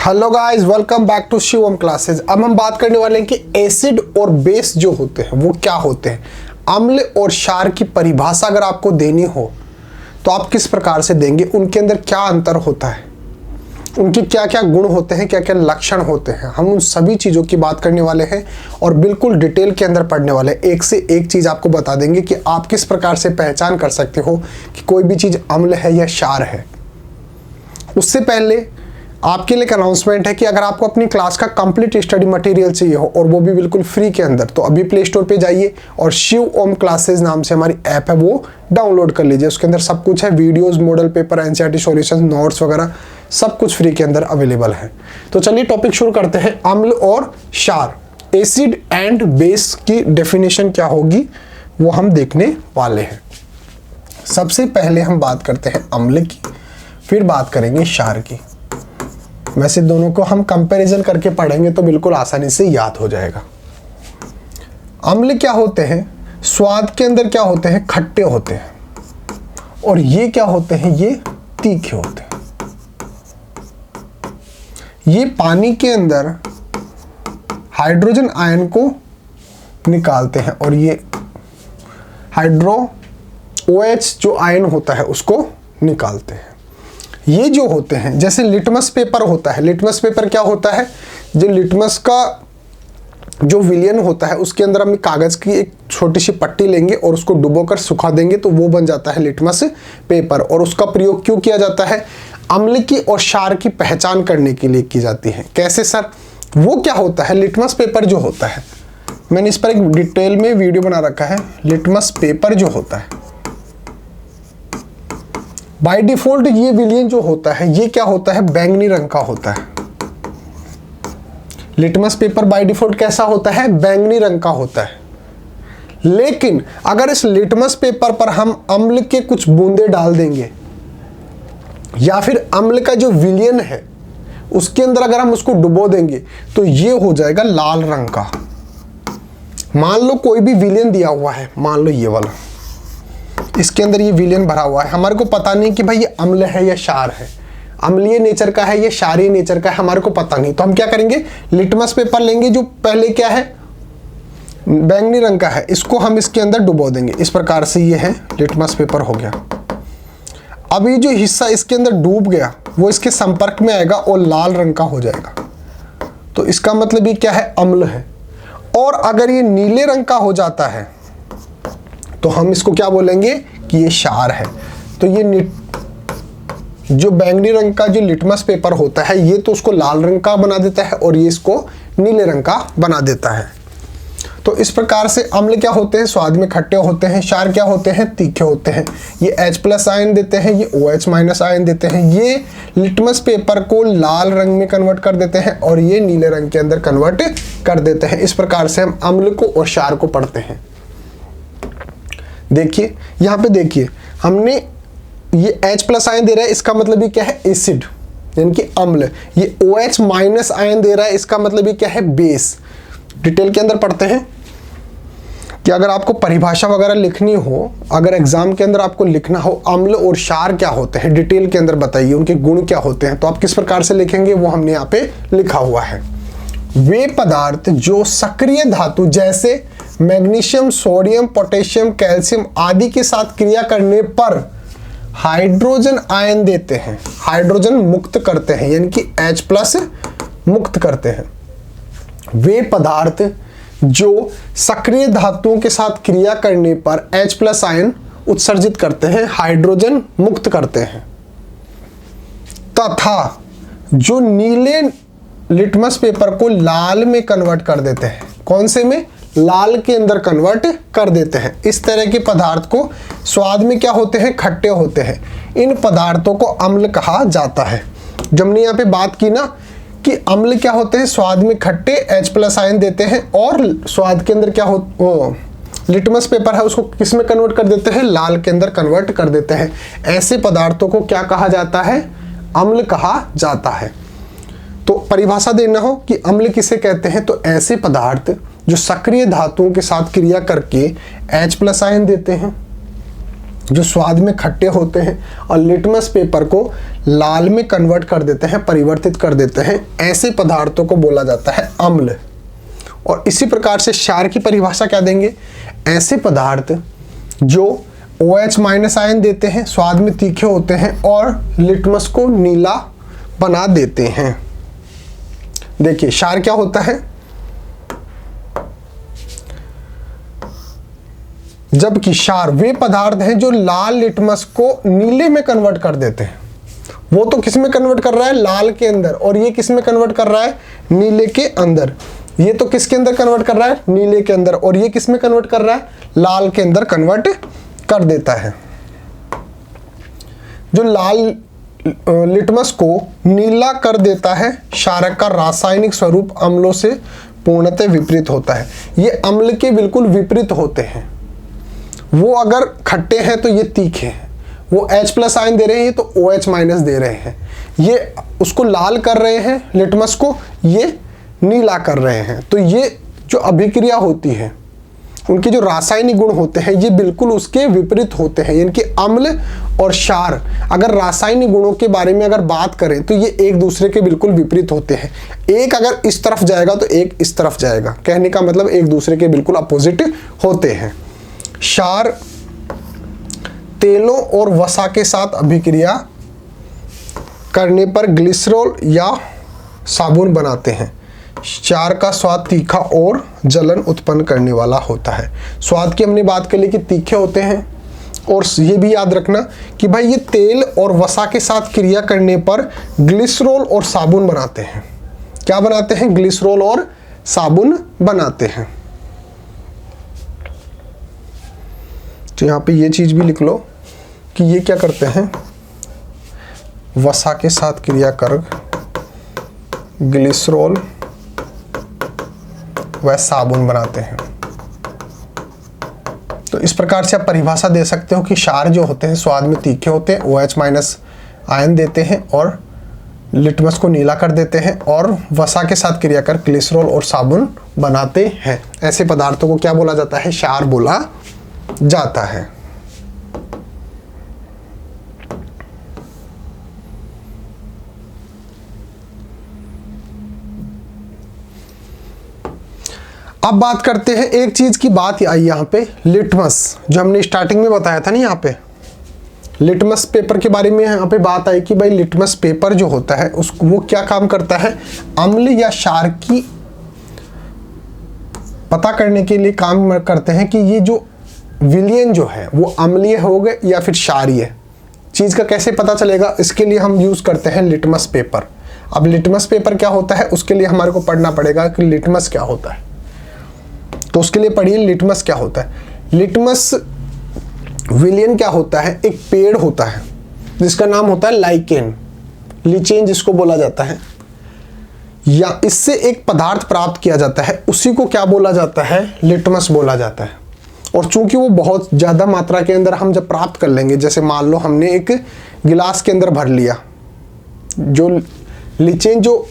Hello guys, welcome back to Shivam classes. अब हम बात करने वाले हैं कि एसिड और बेस जो होते हैं वो क्या होते हैं। अम्ल और क्षार की परिभाषा अगर आपको देनी हो तो आप किस प्रकार से देंगे, उनके अंदर क्या अंतर होता है, उनके क्या क्या गुण होते हैं, क्या क्या लक्षण होते हैं, हम उन सभी चीज़ों की बात करने वाले हैं और बिल्कुल डिटेल के अंदर पढ़ने वाले हैं। एक से एक चीज़ आपको बता देंगे कि आप किस प्रकार से पहचान कर सकते हो कि कोई भी चीज़ अम्ल है या क्षार है। उससे पहले आपके लिए एक अनाउंसमेंट है कि अगर आपको अपनी क्लास का कंप्लीट स्टडी मटेरियल चाहिए हो और वो भी बिल्कुल फ्री के अंदर, तो अभी प्ले स्टोर पे जाइए और शिव ओम क्लासेस नाम से हमारी ऐप है वो डाउनलोड कर लीजिए। उसके अंदर सब कुछ है, videos, model paper, NCERT solution, notes वगैरह सब कुछ फ्री के अंदर अवेलेबल है। तो चलिए टॉपिक शुरू करते हैं। अम्ल और क्षार, एसिड एंड बेस की डेफिनेशन क्या होगी वो हम देखने वाले हैं। सबसे पहले हम बात करते हैं अम्ल की, फिर बात करेंगे क्षार की। वैसे दोनों को हम कंपैरिजन करके पढ़ेंगे तो बिल्कुल आसानी से याद हो जाएगा। अम्ल क्या होते हैं, स्वाद के अंदर क्या होते हैं, खट्टे होते हैं, और ये क्या होते हैं, ये तीखे होते हैं। ये पानी के अंदर हाइड्रोजन आयन को निकालते हैं और ये हाइड्रो OH जो आयन होता है उसको निकालते हैं। ये जो होते हैं, जैसे लिटमस पेपर होता है, लिटमस पेपर क्या होता है, जो लिटमस का जो विलयन होता है उसके अंदर हम कागज की एक छोटी सी पट्टी लेंगे और उसको डुबोकर सुखा देंगे तो वो बन जाता है लिटमस पेपर। और उसका प्रयोग क्यों किया जाता है, अम्ल की और क्षार की पहचान करने के लिए की जाती है। कैसे सर, वो क्या होता है, लिटमस पेपर जो होता है, मैंने इस पर एक डिटेल में वीडियो बना रखा है। लिटमस पेपर जो होता है बाय डिफॉल्ट ये विलयन जो होता है ये क्या होता है, बैंगनी रंग का होता है। लिटमस पेपर बाय डिफॉल्ट कैसा होता है, बैंगनी रंग का होता है। लेकिन अगर इस लिटमस पेपर पर हम अम्ल के कुछ बूंदे डाल देंगे या फिर अम्ल का जो विलयन है उसके अंदर अगर हम उसको डुबो देंगे तो ये हो जाएगा लाल रंग का। मान लो कोई भी विलयन दिया हुआ है, मान लो ये वाला, इसके अंदर ये विलयन भरा हुआ है, हमारे को पता नहीं कि भाई ये अम्ल है या क्षार है, अम्लीय नेचर का है या क्षारीय नेचर का है, हमारे को पता नहीं। तो हम क्या करेंगे, लिटमस पेपर लेंगे जो पहले क्या है, बैंगनी रंग का है, इसको हम इसके अंदर डुबो देंगे। इस प्रकार से ये है लिटमस पेपर हो गया। अब ये जो हिस्सा इसके अंदर डूब गया वो इसके संपर्क में आएगा और लाल रंग का हो जाएगा, तो इसका मतलब ये क्या है, अम्ल है। और अगर ये नीले रंग का हो जाता है तो हम इसको क्या बोलेंगे कि ये क्षार है। तो ये जो बैंगनी रंग का जो लिटमस पेपर होता है ये तो उसको लाल रंग का बना देता है और ये इसको नीले रंग का बना देता है। तो इस प्रकार से अम्ल क्या होते हैं, स्वाद में खट्टे होते हैं, क्षार क्या होते हैं, तीखे होते हैं। ये H+ आयन देते हैं, ये OH- आयन देते हैं, ये लिटमस पेपर को लाल रंग में कन्वर्ट कर देते हैं और ये नीले रंग के अंदर कन्वर्ट कर देते हैं। इस प्रकार से हम अम्ल को और क्षार को पढ़ते हैं। देखिए यहाँ पे, देखिए हमने ये H+ आयन दे रहा है, इसका मतलब ये क्या है, एसिड यानी कि अम्ल। ये OH- आयन दे रहा है, इसका मतलब ये क्या है, बेस। डिटेल के अंदर पढ़ते हैं कि अगर आपको परिभाषा वगैरह लिखनी हो, अगर एग्जाम के अंदर आपको लिखना हो अम्ल और क्षार क्या होते हैं, डिटेल के अंदर बताइए उनके गुण क्या होते हैं, तो आप किस प्रकार से लिखेंगे वो हमने यहाँ पे लिखा हुआ है। वे पदार्थ जो सक्रिय धातु जैसे मैग्नीशियम, सोडियम, पोटेशियम, कैल्शियम आदि के साथ क्रिया करने पर हाइड्रोजन आयन देते हैं, हाइड्रोजन मुक्त करते हैं, यानी कि H+ मुक्त करते हैं। वे पदार्थ जो सक्रिय धातुओं के साथ क्रिया करने पर H+ आयन उत्सर्जित करते हैं, हाइड्रोजन मुक्त करते हैं, तथा जो नीले लिटमस पेपर को लाल में कन्वर्ट कर देते हैं, कौन से में, लाल के अंदर कन्वर्ट कर देते हैं। इस तरह के पदार्थ को स्वाद में क्या होते हैं, खट्टे होते हैं। इन पदार्थों को अम्ल कहा जाता है। जब हमने यहाँ पे बात की ना कि अम्ल क्या होते हैं, स्वाद में खट्टे, H+ आयन देते हैं और स्वाद के अंदर क्या हो, लिटमस पेपर है उसको किस में कन्वर्ट कर देते हैं, लाल के अंदर कन्वर्ट कर देते हैं। ऐसे पदार्थों को क्या कहा जाता है, अम्ल कहा जाता है। तो परिभाषा देना हो कि अम्ल किसे कहते हैं, तो ऐसे पदार्थ जो सक्रिय धातुओं के साथ क्रिया करके H+ आयन देते हैं जो स्वाद में खट्टे होते हैं और लिटमस पेपर को लाल में कन्वर्ट कर देते हैं, परिवर्तित कर देते हैं, ऐसे पदार्थों को बोला जाता है अम्ल। और इसी प्रकार से क्षार की परिभाषा क्या देंगे? ऐसे पदार्थ जो OH- आयन देते हैं, स्वाद में तीखे होते हैं और लिटमस को नीला बना देते हैं। देखिए क्षार क्या होता है? जबकि क्षार वे पदार्थ हैं जो लाल लिटमस को नीले में कन्वर्ट कर देते हैं। वो तो किस में कन्वर्ट कर रहा है? लाल के अंदर। और ये किस में कन्वर्ट कर रहा है? नीले के अंदर। ये तो किसके अंदर कन्वर्ट कर रहा है? नीले के अंदर। और ये किस में कन्वर्ट कर रहा है? लाल के अंदर कन्वर्ट कर देता है। जो लाल लिटमस को नीला कर देता है, क्षारक का रासायनिक स्वरूप अम्लों से पूर्णतः विपरीत होता है। ये अम्ल के बिल्कुल विपरीत होते हैं। वो अगर खट्टे हैं तो ये तीखे हैं, वो H+ आयन दे रहे हैं, ये तो OH- दे रहे हैं। ये उसको लाल कर रहे हैं लिटमस को, ये नीला कर रहे हैं। तो ये जो अभिक्रिया होती है, उनके जो रासायनिक गुण होते हैं, ये बिल्कुल उसके विपरीत होते हैं। यानी कि अम्ल और क्षार अगर रासायनिक गुणों के बारे में अगर बात करें तो ये एक दूसरे के बिल्कुल विपरीत होते हैं। एक अगर इस तरफ जाएगा तो एक इस तरफ जाएगा। कहने का मतलब एक दूसरे के बिल्कुल अपोजिट होते हैं। क्षार तेलों और वसा के साथ अभिक्रिया करने पर ग्लिसरॉल या साबुन बनाते हैं। क्षार का स्वाद तीखा और जलन उत्पन्न करने वाला होता है। स्वाद की हमने बात कर ली कि तीखे होते हैं। और ये भी याद रखना कि भाई ये तेल और वसा के साथ क्रिया करने पर ग्लिसरॉल और साबुन बनाते हैं। क्या बनाते हैं? ग्लिसरॉल और साबुन बनाते हैं। तो यहाँ पे ये चीज भी लिख लो कि ये क्या करते हैं? वसा के साथ क्रिया कर ग्लिसरॉल वह साबुन बनाते हैं। तो इस प्रकार से आप परिभाषा दे सकते हो कि क्षार जो होते हैं स्वाद में तीखे होते हैं, OH- आयन देते हैं और लिटमस को नीला कर देते हैं, और वसा के साथ क्रिया कर ग्लिसरॉल और साबुन बनाते हैं। ऐसे पदार्थों को क्या बोला जाता है? क्षार बोला जाता है। अब बात करते हैं, एक चीज की बात आई यहाँ पे, लिटमस, जो हमने स्टार्टिंग में बताया था ना, यहाँ पे लिटमस पेपर के बारे में यहाँ पे बात आई कि भाई लिटमस पेपर जो होता है उसको वो क्या काम करता है? अम्ल या क्षार की पता करने के लिए काम करते हैं कि ये जो विलयन जो है वो अम्लीय होगा या फिर क्षारीय। चीज का कैसे पता चलेगा? इसके लिए हम यूज करते हैं लिटमस पेपर। अब लिटमस पेपर क्या होता है उसके लिए हमारे को पढ़ना पड़ेगा कि लिटमस क्या होता है। तो उसके लिए पढ़िए लिटमस क्या होता है। लिटमस विलयन क्या होता है? एक पेड़ होता है जिसका नाम होता है लाइकेन, लीचेन जिसको बोला जाता है, या इससे एक पदार्थ प्राप्त किया जाता है, उसी को क्या बोला जाता है? लिटमस बोला जाता है। और चूंकि वो बहुत ज़्यादा मात्रा के अंदर हम जब प्राप्त कर लेंगे, जैसे मान लो हमने एक गिलास के अंदर भर लिया, जो लीचेन जो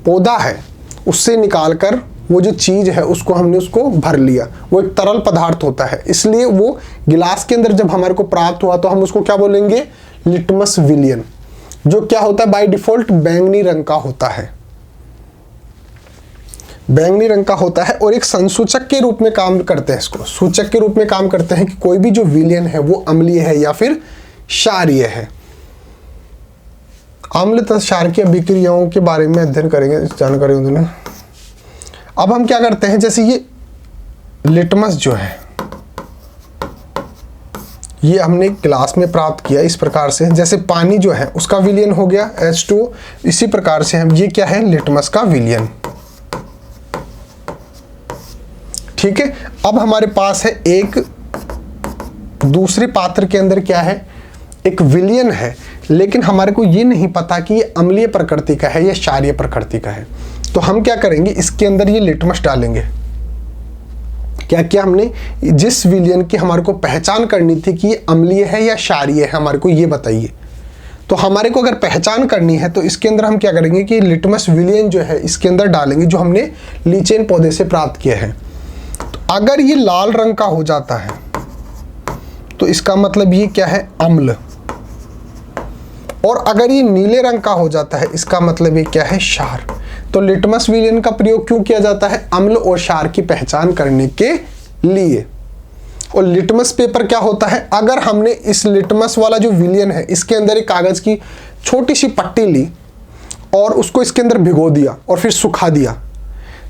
पौधा है उससे निकाल कर वो जो चीज़ है उसको हमने उसको भर लिया, वो एक तरल पदार्थ होता है, इसलिए वो गिलास के अंदर जब हमारे को प्राप्त हुआ तो हम उसको क्या बोलेंगे? लिटमस विलयन, जो क्या होता है? बाय डिफॉल्ट बैंगनी रंग का होता है। बैंगनी रंग का होता है और एक संसूचक के रूप में काम करते हैं, इसको सूचक के रूप में काम करते हैं कि कोई भी जो विलयन है वो अम्लीय है या फिर क्षारीय है। अम्ल तथा क्षार की अभिक्रियाओं के बारे में अध्ययन करेंगे, जानकारी होगी। अब हम क्या करते हैं, जैसे ये लिटमस जो है ये हमने गिलास में प्राप्त किया इस प्रकार से, जैसे पानी जो है उसका विलयन हो गया H2O, इसी प्रकार से हम ये क्या है? लिटमस का विलयन। ठीक है। अब हमारे पास है एक दूसरे पात्र के अंदर क्या है? एक विलयन है, लेकिन हमारे को ये नहीं पता कि ये अम्लीय प्रकृति का है या क्षारीय प्रकृति का है। तो हम क्या करेंगे? इसके अंदर ये लिटमस डालेंगे। क्या क्या हमने जिस विलयन की हमारे को पहचान करनी थी कि ये अम्लीय है या क्षारीय है, हमारे को ये बताइए। तो हमारे को अगर पहचान करनी है तो इसके अंदर हम क्या करेंगे कि लिटमस विलयन जो है इसके अंदर डालेंगे, जो हमने लीचेन पौधे से प्राप्त किया है। तो अगर ये लाल रंग का हो जाता है तो इसका मतलब ये क्या है, अम्ल। और अगर ये नीले रंग का हो जाता है, इसका मतलब ये क्या है, क्षार। तो लिटमस विलयन का प्रयोग क्यों किया जाता है, अम्ल और क्षार की पहचान करने के लिए। और लिटमस पेपर क्या होता है, अगर हमने इस लिटमस वाला जो विलयन है, इसके अंदर एक कागज की छोटी सी पट्टी ली और उसको इसके अंदर भिगो दिया और फिर सुखा दिया,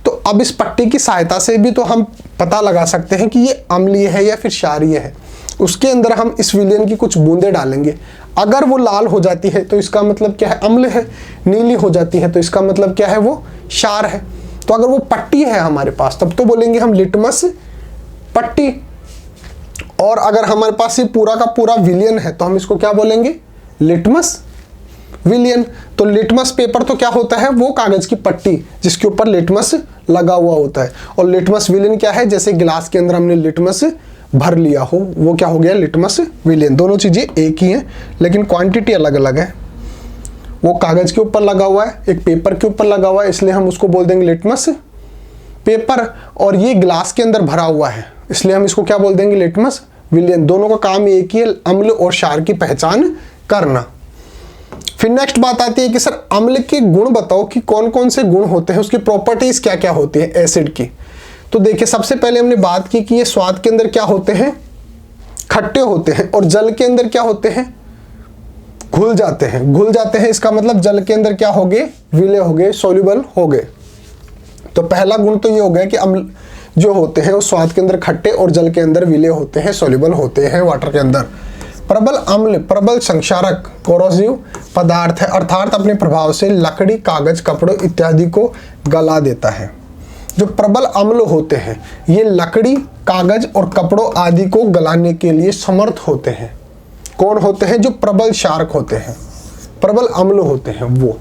तो अब इस पट्टी की सहायता से भी तो हम पता लगा सकते हैं कि ये अम्लीय है या फिर क्षारीय है। उसके अंदर हम इस विलयन की कुछ बूंदें डालेंगे, अगर वो लाल हो जाती है तो इसका मतलब क्या है, अम्ल है। नीली हो जाती है तो इसका मतलब क्या है, वो क्षार है। तो अगर वो पट्टी है हमारे पास, तब तो बोलेंगे हम लिटमस पट्टी। और अगर हमारे पास ये पूरा का पूरा विलयन है तो हम इसको क्या बोलेंगे, लिटमस विलयन। तो लिटमस पेपर तो क्या होता है, वो कागज की पट्टी जिसके ऊपर लिटमस लगा हुआ होता है। और लिटमस विलयन क्या है, जैसे गिलास के अंदर हमने लिटमस भर लिया हो, वो क्या हो गया, लिटमस विलयन। दोनों चीजें एक ही हैं लेकिन क्वांटिटी अलग अलग है। वो कागज के ऊपर लगा हुआ है, एक पेपर के ऊपर लगा हुआ है, इसलिए हम उसको बोल देंगे लिटमस पेपर। और ये ग्लास के अंदर भरा हुआ है, इसलिए हम इसको क्या बोल देंगे, लिटमस विलयन। दोनों का काम एक ही है, अम्ल और क्षार की पहचान करना। फिर नेक्स्ट बात आती है कि सर अम्ल के गुण बताओ कि कौन कौन से गुण होते हैं, उसकी प्रॉपर्टीज क्या क्या होती है एसिड की। तो देखिए, सबसे पहले हमने बात की कि ये स्वाद के अंदर क्या होते हैं, खट्टे होते हैं। और जल के अंदर क्या होते हैं, घुल जाते हैं। घुल जाते हैं इसका मतलब जल के अंदर क्या हो गए, विलय हो गए, सोल्यूबल हो गए। तो पहला गुण तो ये हो गया कि अम्ल जो होते हैं वो स्वाद के अंदर खट्टे और जल के अंदर विलय होते हैं, सोल्यूबल होते हैं वाटर के अंदर। प्रबल अम्ल प्रबल संक्षारक कोरोसिव पदार्थ है, अर्थात अपने प्रभाव से लकड़ी, कागज, कपड़ों इत्यादि को गला देता है। जो प्रबल अम्ल होते हैं ये लकड़ी, कागज और कपड़ों आदि को गलाने के लिए समर्थ होते हैं। कौन होते हैं, जो प्रबल क्षारक होते हैं, प्रबल अम्ल होते हैं वो।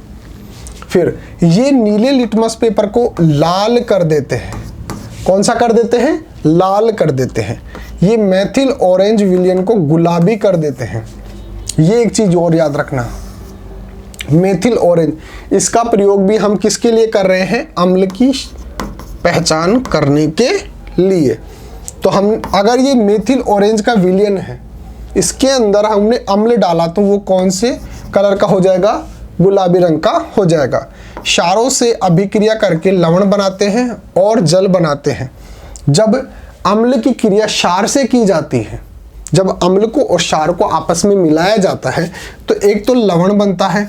फिर ये नीले लिटमस पेपर को लाल कर देते हैं। कौन सा कर देते हैं, लाल कर देते हैं। ये मेथिल ऑरेंज विलयन को गुलाबी कर देते हैं। ये एक चीज और याद रखना, मेथिल ऑरेंज, इसका प्रयोग भी हम किसके लिए कर रहे हैं, अम्ल की पहचान करने के लिए। तो हम अगर ये मेथिल ऑरेंज का विलयन है, इसके अंदर हमने अम्ल डाला तो वो कौन से कलर का हो जाएगा, गुलाबी रंग का हो जाएगा। क्षारों से अभिक्रिया करके लवण बनाते हैं और जल बनाते हैं। जब अम्ल की क्रिया क्षार से की जाती है, जब अम्ल को और क्षार को आपस में मिलाया जाता है तो एक तो लवण बनता है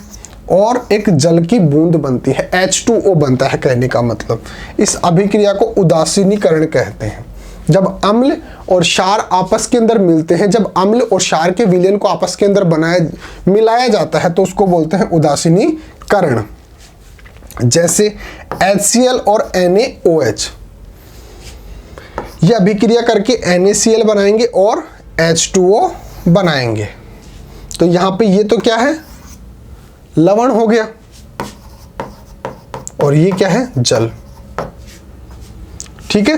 और एक जल की बूंद बनती है, H2O बनता है। कहने का मतलब इस अभिक्रिया को उदासीनीकरण कहते हैं। जब अम्ल और क्षार आपस के अंदर मिलते हैं, जब अम्ल और क्षार के विलयन को आपस के अंदर मिलाया जाता है तो उसको बोलते हैं उदासीनीकरण। जैसे HCl और NaOH, ये अभिक्रिया करके NaCl बनाएंगे और H2O बनाएंगे। तो यहां पे ये तो क्या है, लवण हो गया, और ये क्या है, जल। ठीक है,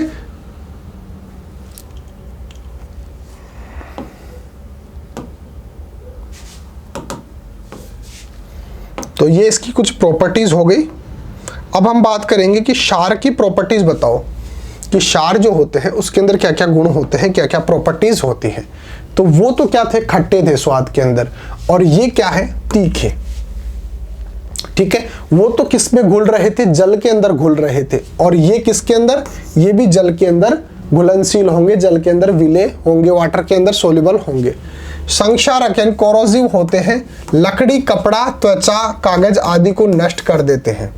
तो ये इसकी कुछ प्रॉपर्टीज हो गई। अब हम बात करेंगे कि क्षार की प्रॉपर्टीज बताओ कि क्षार जो होते हैं उसके अंदर क्या क्या गुण होते हैं, क्या क्या प्रॉपर्टीज होती हैं। तो वो तो क्या थे, खट्टे थे स्वाद के अंदर, और ये क्या है, तीखे। ठीक है, वो तो किस में घुल रहे थे, जल के अंदर घुल रहे थे। और ये किसके अंदर, ये भी जल के अंदर घुलनशील होंगे, जल के अंदर विलय होंगे, वाटर के अंदर सोल्यूबल होंगे। संक्षारक यानी कोरोसिव होते हैं, लकड़ी, कपड़ा, त्वचा, कागज आदि को नष्ट कर देते हैं।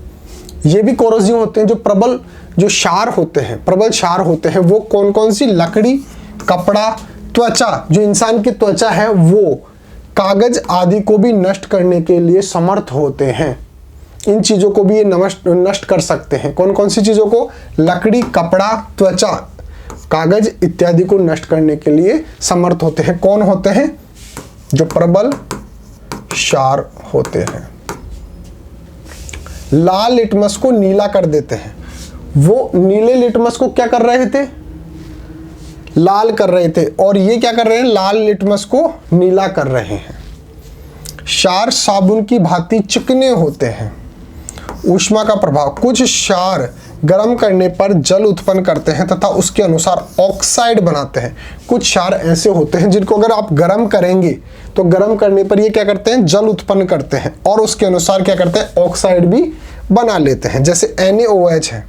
ये भी कोरोसिव होते हैं। जो प्रबल जो क्षार होते हैं, प्रबल क्षार होते हैं, वो कौन कौन सी, लकड़ी, कपड़ा, त्वचा, जो इंसान की त्वचा है वो, कागज आदि को भी नष्ट करने के लिए समर्थ होते हैं। इन चीजों को भी ये नष्ट कर सकते हैं। कौन कौन सी चीजों को, लकड़ी, कपड़ा, त्वचा, कागज इत्यादि को नष्ट करने के लिए समर्थ होते हैं। कौन होते हैं, जो प्रबल क्षार होते हैं। लाल लिटमस को नीला कर देते हैं। वो नीले लिटमस को क्या कर रहे थे, लाल कर रहे थे, और ये क्या कर रहे हैं, लाल लिटमस को नीला कर रहे हैं। क्षार साबुन की भांति चिकने होते हैं। ऊष्मा का प्रभाव, कुछ क्षार गर्म करने पर जल उत्पन्न करते हैं तथा उसके अनुसार ऑक्साइड बनाते हैं। कुछ क्षार ऐसे होते हैं जिनको अगर आप गर्म करेंगे तो गर्म करने पर ये क्या करते हैं, जल उत्पन्न करते हैं और उसके अनुसार क्या करते हैं, ऑक्साइड भी बना लेते हैं। जैसे NaOH है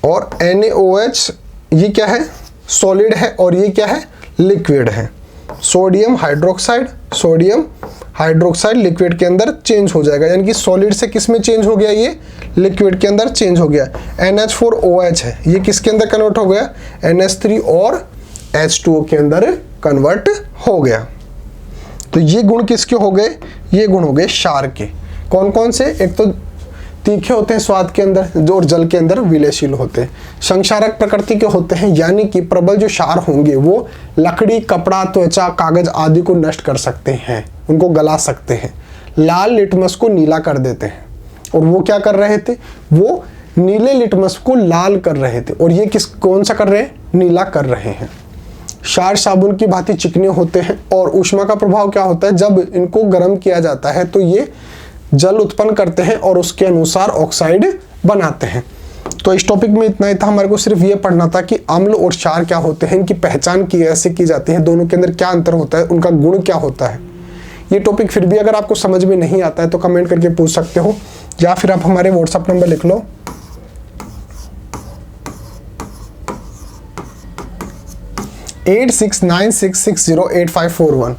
और NaOH ये क्या है, सॉलिड है और ये क्या है, लिक्विड है। सोडियम हाइड्रोक्साइड लिक्विड के अंदर चेंज हो जाएगा, यानी कि सॉलिड से किस में चेंज हो गया, ये लिक्विड के अंदर चेंज हो गया। NH4OH है, ये किसके अंदर कन्वर्ट हो गया, NH3 और H2O के अंदर कन्वर्ट हो गया। तो ये गुण किसके हो गए, ये गुण हो गए क्षार के। कौन कौन से, एक तो तीखे होते हैं स्वाद के अंदर, जो और जल के अंदर विलयशील होते हैं। संक्षारक प्रकृति के होते हैं, यानी कि प्रबल जो क्षार होंगे वो लकड़ी, कपड़ा, त्वचा, कागज आदि को नष्ट कर सकते हैं, उनको गला सकते हैं। लाल लिटमस को नीला कर देते हैं, और वो क्या कर रहे थे, वो नीले लिटमस को लाल कर रहे थे, और ये कौन सा कर रहे हैं, नीला कर रहे हैं। क्षार साबुन की भांति चिकने होते हैं और ऊष्मा का प्रभाव क्या होता है, जब इनको गर्म किया जाता है तो ये जल उत्पन्न करते हैं और उसके अनुसार ऑक्साइड बनाते हैं। तो इस टॉपिक में इतना ही था, हमारे को सिर्फ ये पढ़ना था कि अम्ल और क्षार क्या होते हैं, इनकी पहचान कैसे की जाती है, दोनों के अंदर क्या अंतर होता है, उनका गुण क्या होता है। ये टॉपिक फिर भी अगर आपको समझ में नहीं आता है तो कमेंट करके पूछ सकते हो, या फिर आप हमारे व्हाट्सएप नंबर लिख लो 8696608541।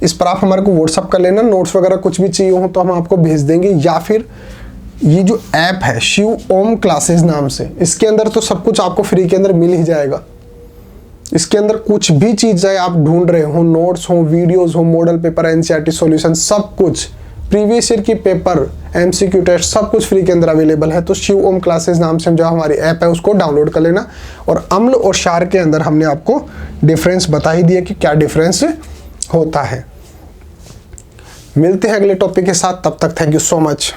इस पर आप हमारे को व्हाट्सअप कर लेना, नोट्स वगैरह कुछ भी चाहिए हो तो हम आपको भेज देंगे। या फिर ये जो ऐप है शिव ओम क्लासेस नाम से, इसके अंदर तो सब कुछ आपको फ्री के अंदर मिल ही जाएगा। इसके अंदर कुछ भी चीज़ चाहे आप ढूंढ रहे हो, नोट्स हो, वीडियोस हो, मॉडल पेपर, NCERT सॉल्यूशन, सब कुछ, प्रीवियस ईयर की पेपर, MCQ टेस्ट, सब कुछ फ्री के अंदर अवेलेबल है। तो शिव ओम क्लासेस नाम से जो हमारी ऐप है उसको डाउनलोड कर लेना। और अम्ल और क्षार के अंदर हमने आपको डिफरेंस बता ही दिया कि क्या डिफरेंस होता है। मिलते हैं अगले टॉपिक के साथ, तब तक थैंक यू सो मच।